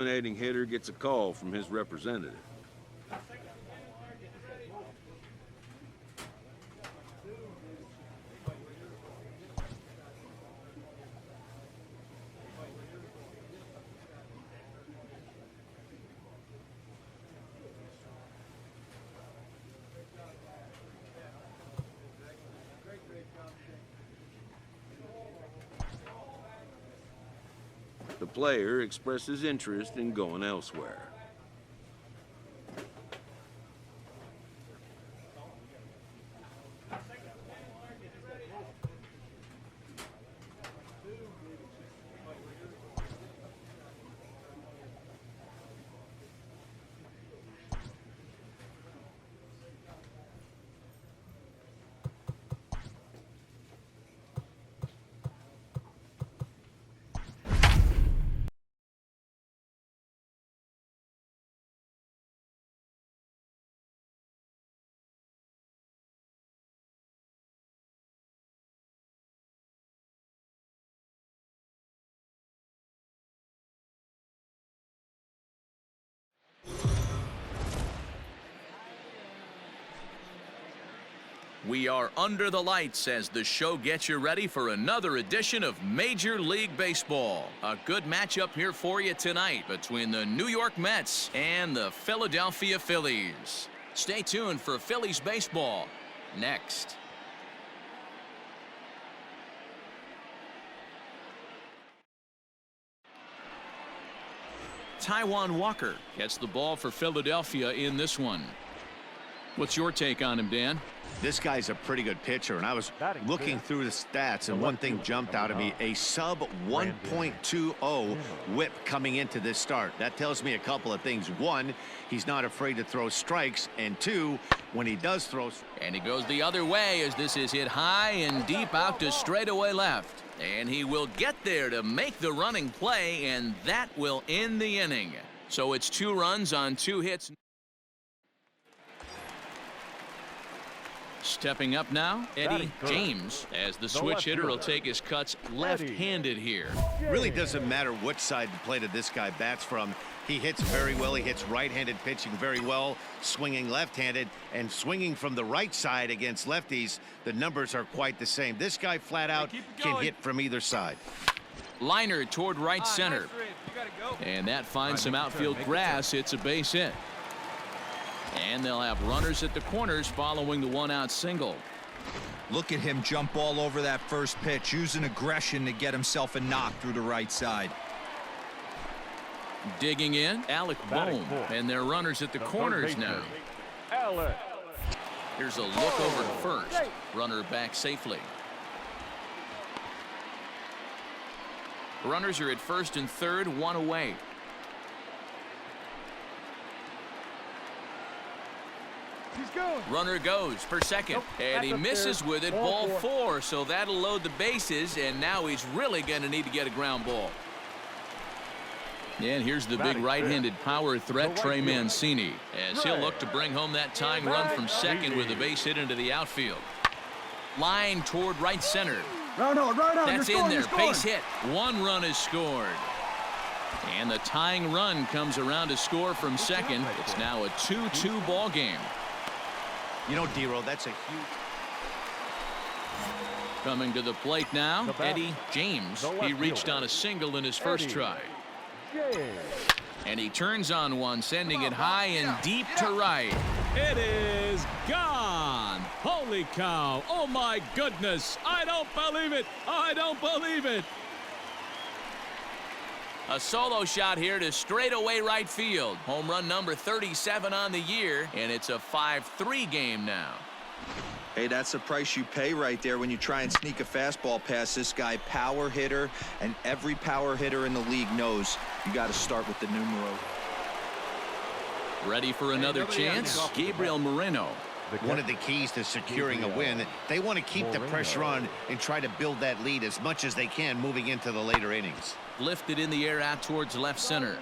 Nominating hitter gets a call from his representative. The player expresses interest in going elsewhere. We are under the lights as the show gets you ready for another edition of Major League Baseball. A good matchup here for you tonight between the New York Mets and the Philadelphia Phillies. Stay tuned for Phillies baseball next. Taijuan Walker gets the ball for Philadelphia in this one. What's your take on him, Dan? This guy's a pretty good pitcher, and I was looking through the stats, and one thing jumped out at me: a sub 1.20 whip coming into this start. That tells me a couple of things. One, he's not afraid to throw strikes, and two, when he does throw. And he goes the other way as this is hit high and deep out to straightaway left. And he will get there to make the running play, and that will end the inning. So it's 2 runs on 2 hits. Stepping up now, Eddie James, as the switch hitter will take his cuts left-handed here. Really doesn't matter which side the plate of this guy bats from. He hits very well. He hits right-handed pitching very well, swinging left-handed, and swinging from the right side against lefties. The numbers are quite the same. This guy flat out can hit from either side. Liner toward right center. And that finds some outfield grass. It's a base hit. And they'll have runners at the corners following the 1-out single. Look at him jump all over that first pitch, using aggression to get himself a knock through the right side. Digging in, Alec Bohm, and their runners at the corners now. Here's a look over to first. Runner back safely. Runners are at first and third, 1 away. Runner goes for second, and he misses with it. Ball 4, so that'll load the bases, and now he's really going to need to get a ground ball. And here's the big right-handed power threat, Trey Mancini, as he'll look to bring home that tying run from second with a base hit into the outfield. Line toward right center. That's in there, base hit. 1 run is scored. And the tying run comes around to score from second. It's now a 2-2 ball game. You know, D-Roll, that's a huge... Coming to the plate now, Eddie James. He reached on a single in his first try. And he turns on one, sending it high and deep to right. It is gone. Holy cow. Oh, my goodness. I don't believe it. I don't believe it. A solo shot here to straightaway right field. Home run number 37 on the year, and it's a 5-3 game now. Hey, that's the price you pay right there when you try and sneak a fastball past this guy. Power hitter, and every power hitter in the league knows you got to start with the numero. Ready for another chance? Gabriel Moreno. One of the keys to securing a win, they want to keep the pressure on and try to build that lead as much as they can moving into the later innings. Lifted in the air out towards left center.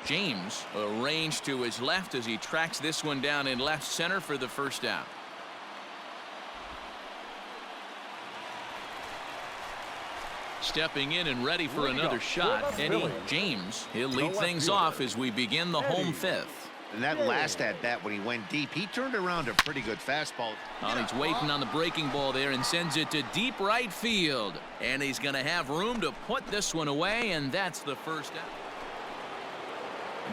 James arranged to his left as he tracks this one down in left center for the first out. Stepping in and ready for another shot, Eddie James. He'll lead things off as we begin the home fifth. And that last at-bat when he went deep, he turned around a pretty good fastball. He's waiting on the breaking ball there and sends it to deep right field. And he's going to have room to put this one away, and that's the first out.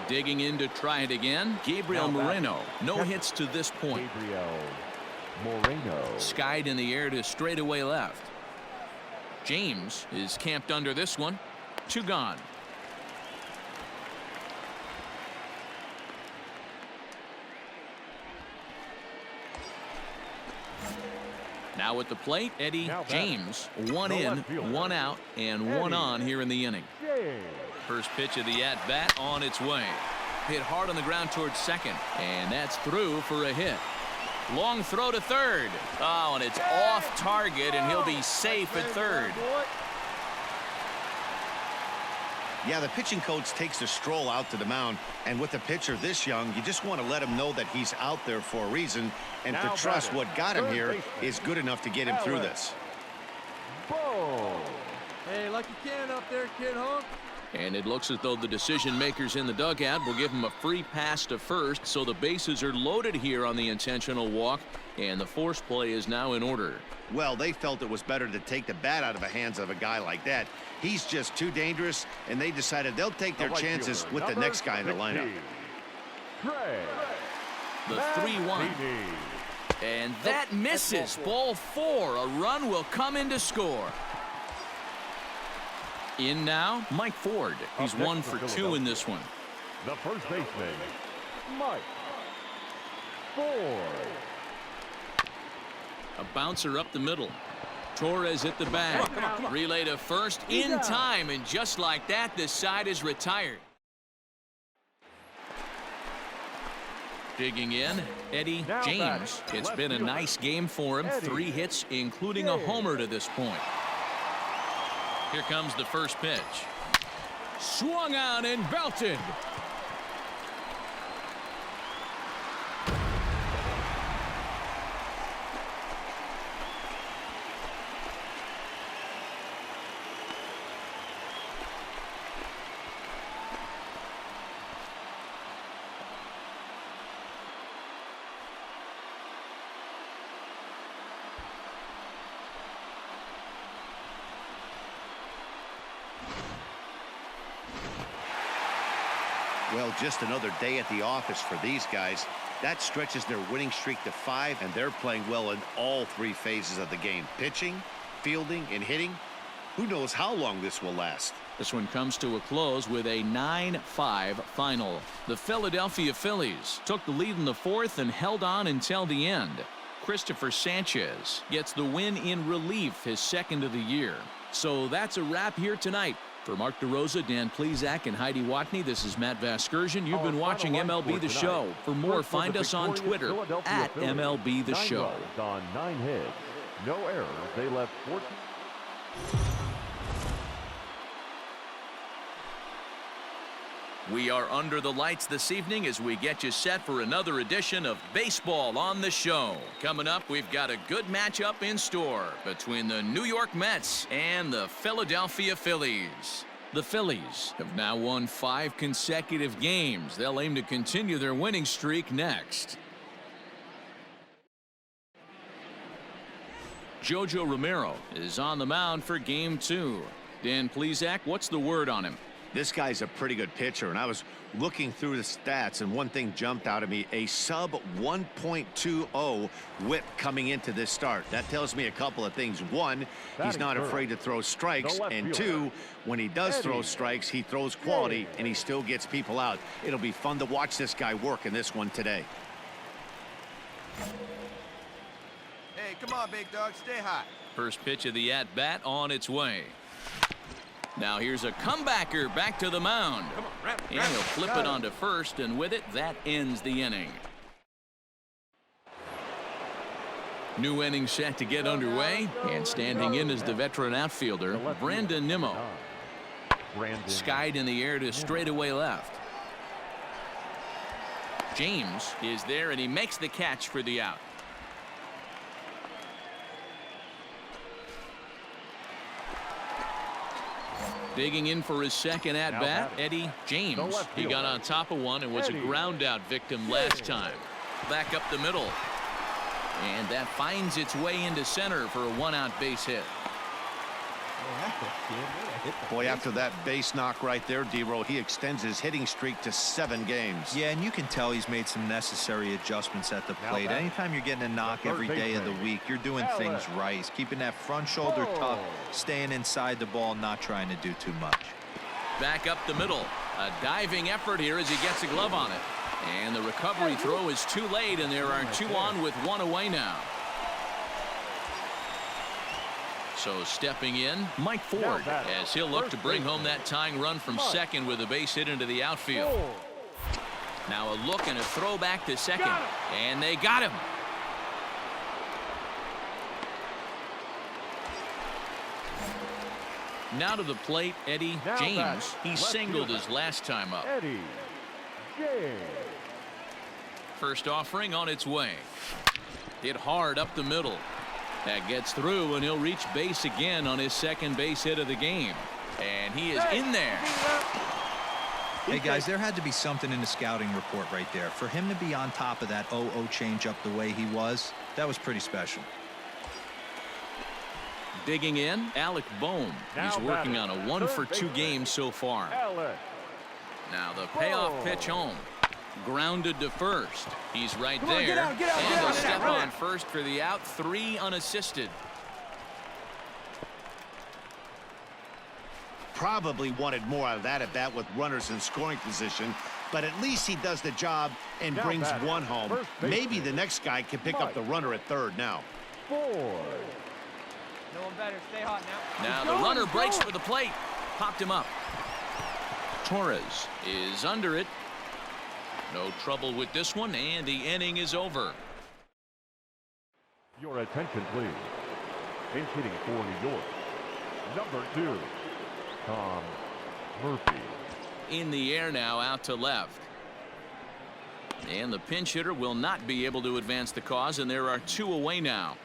Digging in to try it again, Gabriel Moreno. No hits to this point. Gabriel Moreno. Skied in the air to straightaway left. James is camped under this one. 2 gone. Now at the plate, Eddie James. 1 in, 1 out, and 1 on here in the inning. First pitch of the at-bat on its way. Hit hard on the ground towards second, and that's through for a hit. Long throw to third. Oh, and it's off target, and he'll be safe at third. Yeah, the pitching coach takes a stroll out to the mound, and with a pitcher this young, you just want to let him know that he's out there for a reason, and to trust what got him here is good enough to get him through this. Hey, like you can up there, kid, huh? And it looks as though the decision makers in the dugout will give him a free pass to first, so the bases are loaded here on the intentional walk, and the force play is now in order. Well, they felt it was better to take the bat out of the hands of a guy like that. He's just too dangerous, and they decided they'll take their chances with the next guy in the lineup. The 3-1. And that misses. Ball 4. A run will come in to score. In now, Mike Ford. He's 1 for 2 in this one. The first baseman, Mike Ford. A bouncer up the middle. Torres hit the bag. Relay to first in time, and just like that, this side is retired. Digging in, Eddie James. It's been a nice game for him. 3 hits, including a homer to this point. Here comes the first pitch. Swung on and belted. Well, just another day at the office for these guys. That stretches their winning streak to 5, and they're playing well in all 3 phases of the game. Pitching, fielding, and hitting. Who knows how long this will last. This one comes to a close with a 9-5 final. The Philadelphia Phillies took the lead in the 4th and held on until the end. Christopher Sanchez gets the win in relief, his 2nd of the year. So that's a wrap here tonight. For Mark DeRosa, Dan Plesac, and Heidi Watney, this is Matt Vasgersian. You've been watching MLB The Show. For more, find us on Twitter at MLB The Show. On 9 hits, no errors. They left 14. We are under the lights this evening as we get you set for another edition of Baseball on the Show. Coming up, we've got a good matchup in store between the New York Mets and the Philadelphia Phillies. The Phillies have now won 5 consecutive games. They'll aim to continue their winning streak next. Jojo Romero is on the mound for Game 2. Dan Plesac, what's the word on him? This guy's a pretty good pitcher, and I was looking through the stats, and one thing jumped out at me, a sub 1.20 whip coming into this start. That tells me a couple of things. 1, he's not afraid to throw strikes, and 2, when he does throw strikes, he throws quality, and he still gets people out. It'll be fun to watch this guy work in this one today. Hey, come on, big dog, stay hot. First pitch of the at-bat on its way. Now here's a comebacker back to the mound. And he'll flip it onto first, and with it, that ends the inning. New inning set to get underway, and standing in is the veteran outfielder, Brandon Nimmo. Skied in the air to straightaway left. James is there, and he makes the catch for the out. Digging in for his second at-bat, Eddie James. He got on top of one and was a ground-out victim last time. Back up the middle. And that finds its way into center for a one-out base hit. Boy, after that base knock right there, D-Roll, he extends his hitting streak to 7 games. Yeah, and you can tell he's made some necessary adjustments at the plate. Anytime you're getting a knock every day of the week, you're doing things right. He's keeping that front shoulder tough, staying inside the ball, not trying to do too much. Back up the middle. A diving effort here as he gets a glove on it. And the recovery throw is too late, and there are 2 on with 1 away now. So stepping in, Mike Ford, as he'll look to bring home that tying run from second with a base hit into the outfield. Now a look and a throw back to second. And they got him. Now to the plate, Eddie James. He singled his last time up. Eddie James. First offering on its way. Hit hard up the middle. That gets through, and he'll reach base again on his second base hit of the game. And he is in there. Hey, guys, there had to be something in the scouting report right there. For him to be on top of that 0-0 changeup the way he was, that was pretty special. Digging in, Alec Bohm. He's working on a 1-for-2 game so far. Now the payoff pitch home. Grounded to first. He's right there. And a step on first for the out. 3 unassisted. Probably wanted more out of that at bat with runners in scoring position, but at least he does the job and brings 1 home. Maybe the next guy can pick up the runner at third now. No one better. Stay hot now. Now the runner breaks for the plate. Popped him up. Torres is under it. No trouble with this one, and the inning is over. Your attention, please. Pinch hitting for New York, number 2, Tom Murphy. In the air now, out to left. And the pinch hitter will not be able to advance the cause, and there are 2 away now.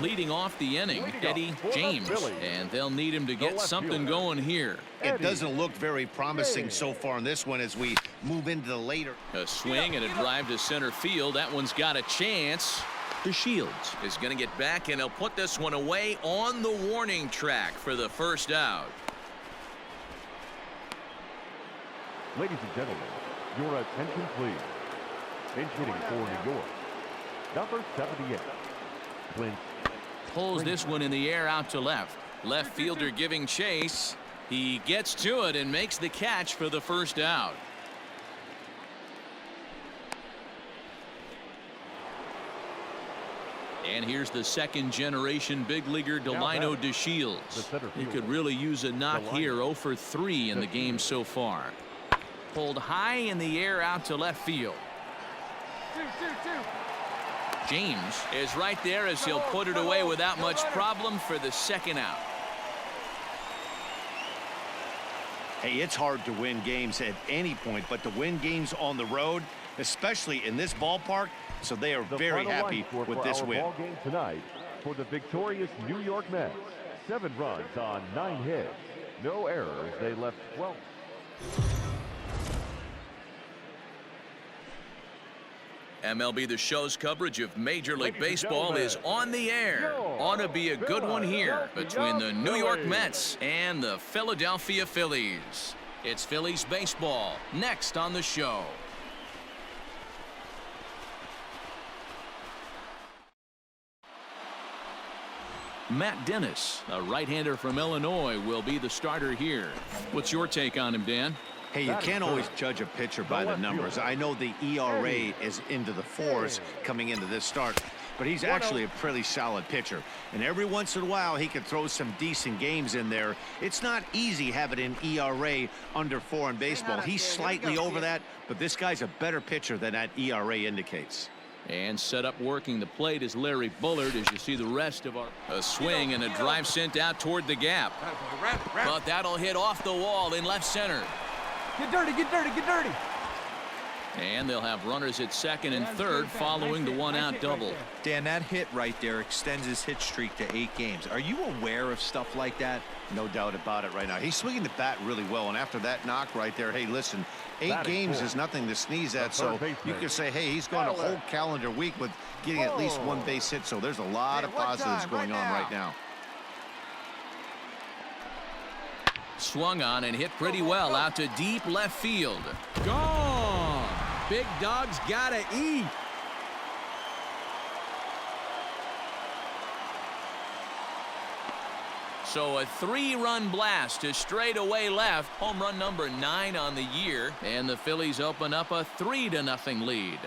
Leading off the inning, Eddie James, and they'll need him to get something going here. It doesn't look very promising so far in this one as we move into the later. A swing and a drive to center field. That one's got a chance. DeShields is going to get back, and he'll put this one away on the warning track for the first out. Ladies and gentlemen, your attention, please. Pinch hitting for New York, number 78, Clint. Pulls this one in the air out to left. Left fielder giving chase. He gets to it and makes the catch for the first out. And here's the second-generation big leaguer Delino DeShields. He could really use a knock here. 0 for 3 in the game so far. Pulled high in the air out to left field. James is right there as he'll put it away without much problem for the second out. Hey, it's hard to win games at any point, but to win games on the road, especially in this ballpark, so they are very happy with this win. Ball game tonight for the victorious New York Mets. 7 runs on 9 hits. No errors. They left 12. MLB The Show's coverage of Major League Baseball is on the air. Ought to be a good one here between the New York Mets and the Philadelphia Phillies. It's Phillies baseball next on the show. Matt Dennis, a right-hander from Illinois, will be the starter here. What's your take on him, Dan? Hey, you can't always judge a pitcher by the numbers. I know the ERA is into the 4s coming into this start, but he's actually a pretty solid pitcher. And every once in a while, he can throw some decent games in there. It's not easy having an ERA under 4 in baseball. He's slightly over that, but this guy's a better pitcher than that ERA indicates. And set up working the plate is Larry Bullard as you see the rest of our. A swing and a drive sent out toward the gap. But that'll hit off the wall in left center. Get dirty, get dirty, get dirty. And they'll have runners at second and third following the one-out double. Dan, that hit right there extends his hit streak to 8 games. Are you aware of stuff like that? No doubt about it right now. He's swinging the bat really well, and after that knock right there, hey, listen, 8 games is nothing to sneeze at, so you can say, hey, he's going a whole calendar week with getting at least 1 base hit, so there's a lot of positives going on right now. Swung on and hit pretty well out to deep left field. Gone. Big Dog's gotta eat. So a 3-run blast to straightaway left. Home run number 9 on the year. And the Phillies open up a 3-0 lead.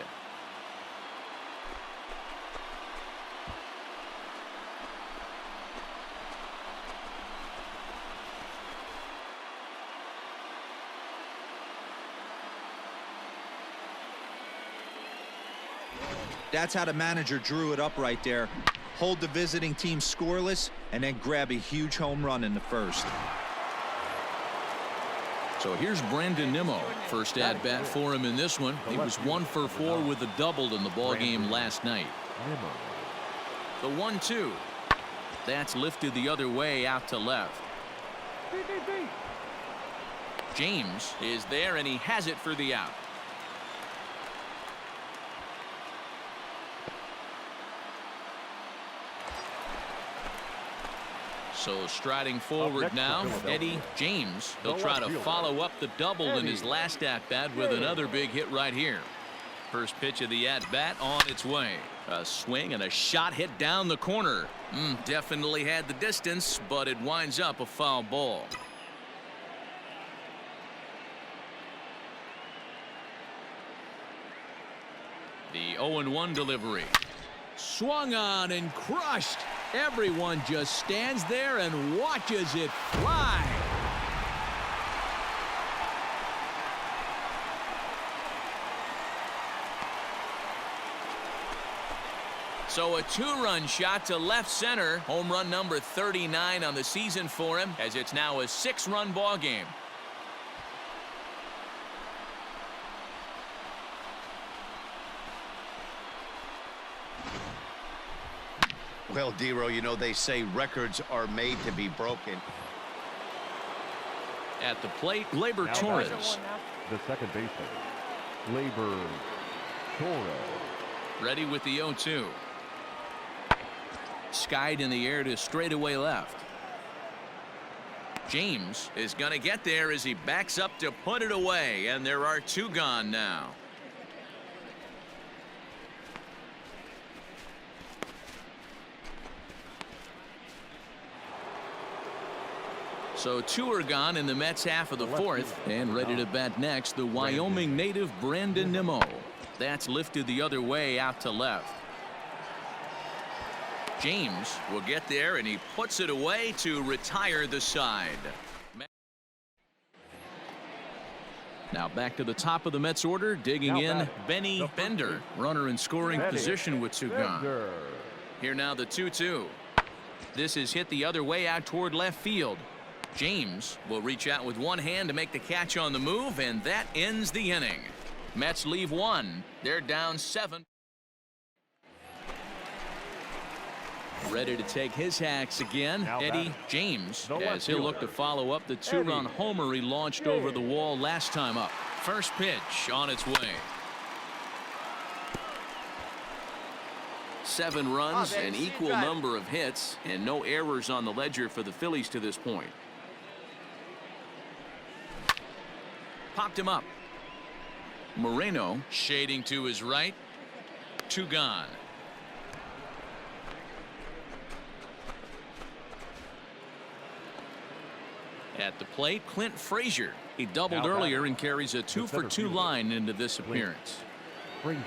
That's how the manager drew it up right there. Hold the visiting team scoreless and then grab a huge home run in the first. So here's Brandon Nimmo. First at bat for him in this one. He was 1 for 4 with a double in the ball game last night. The 1-2. That's lifted the other way out to left. James is there and he has it for the out. So striding forward now, Eddie James. He'll try to follow up the double in his last at-bat with another big hit right here. First pitch of the at-bat on its way. A swing and a shot hit down the corner. Definitely had the distance, but it winds up a foul ball. The 0-1 delivery. Swung on and crushed. Everyone just stands there and watches it fly. So a 2-run shot to left center. Home run number 39 on the season for him, as it's now a 6-run ball game. Well, Dero, you know, they say records are made to be broken. At the plate, Gleyber Torres. The second baseman, Gleyber Torres. Ready with the 0-2. Skied in the air to straightaway left. James is going to get there as he backs up to put it away, and there are 2 gone now. So 2 are gone in the Mets half of the 4th, and ready to bat next, the Wyoming native Brandon Nimmo. That's lifted the other way out to left. James will get there and he puts it away to retire the side. Now back to the top of the Mets order, digging in Benny Bender, runner in scoring position with 2 gone. Here now the 2-2. This is hit the other way out toward left field. James will reach out with one hand to make the catch on the move, and that ends the inning. Mets leave 1. They're down 7. Ready to take his hacks again, Eddie James, as he'll look to follow up the 2-run homer he launched over the wall last time up. First pitch on its way. 7 runs, an equal number of hits, and no errors on the ledger for the Phillies to this point. Popped him up. Moreno shading to his right. 2 gone. At the plate, Clint Frazier. He doubled earlier and carries a 2-for-2 line into this appearance. Frazier.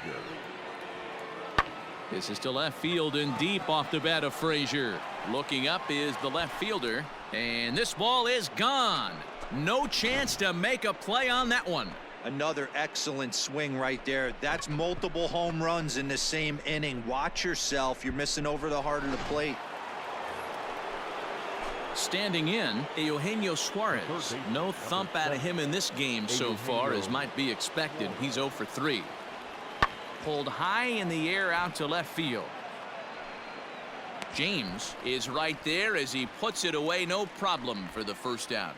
This is to left field and deep off the bat of Frazier. Looking up is the left fielder, and this ball is gone. No chance to make a play on that one. Another excellent swing right there. That's multiple home runs in the same inning. Watch yourself. You're missing over the heart of the plate. Standing in, Eugenio Suarez. No thump out of him in this game so far, as might be expected. He's 0 for 3. Pulled high in the air out to left field. James is right there as he puts it away, no problem for the first out.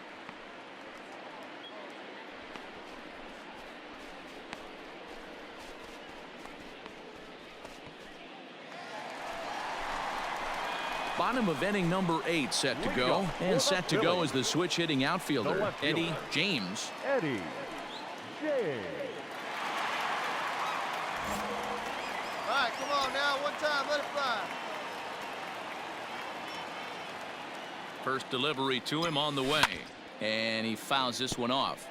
Bottom of inning number 8 set to go. And set to go is the switch hitting outfielder, Eddie James. Eddie James. All right, come on now. One time, let it fly. First delivery to him on the way. And he fouls this one off.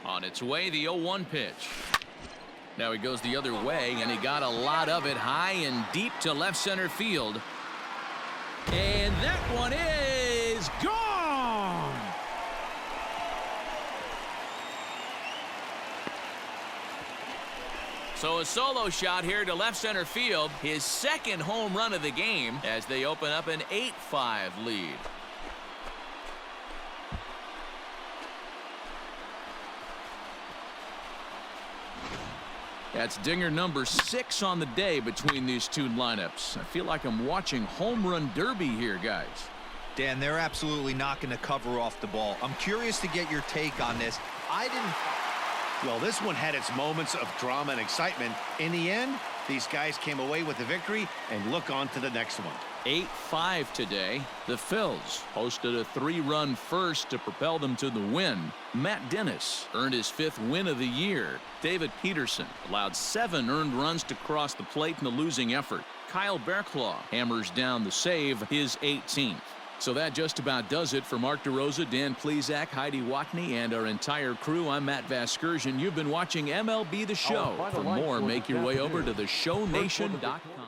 On its way, the 0-1 pitch. Now he goes the other way, and he got a lot of it high and deep to left center field. And that one is gone. So a solo shot here to left center field. His second home run of the game as they open up an 8-5 lead. That's dinger number 6 on the day between these two lineups. I feel like I'm watching home run derby here, guys. Dan, they're absolutely not going to cover off the ball. I'm curious to get your take on this. Well, this one had its moments of drama and excitement. In the end, these guys came away with the victory and look on to the next one. 8-5 today. The Phils posted a 3-run first to propel them to the win. Matt Dennis earned his 5th win of the year. David Peterson allowed 7 earned runs to cross the plate in the losing effort. Kyle Bearclaw hammers down the save, his 18th. So that just about does it for Mark DeRosa, Dan Plesac, Heidi Watney, and our entire crew. I'm Matt Vasgersian. You've been watching MLB The Show. For more, make your way over to theshownation.com.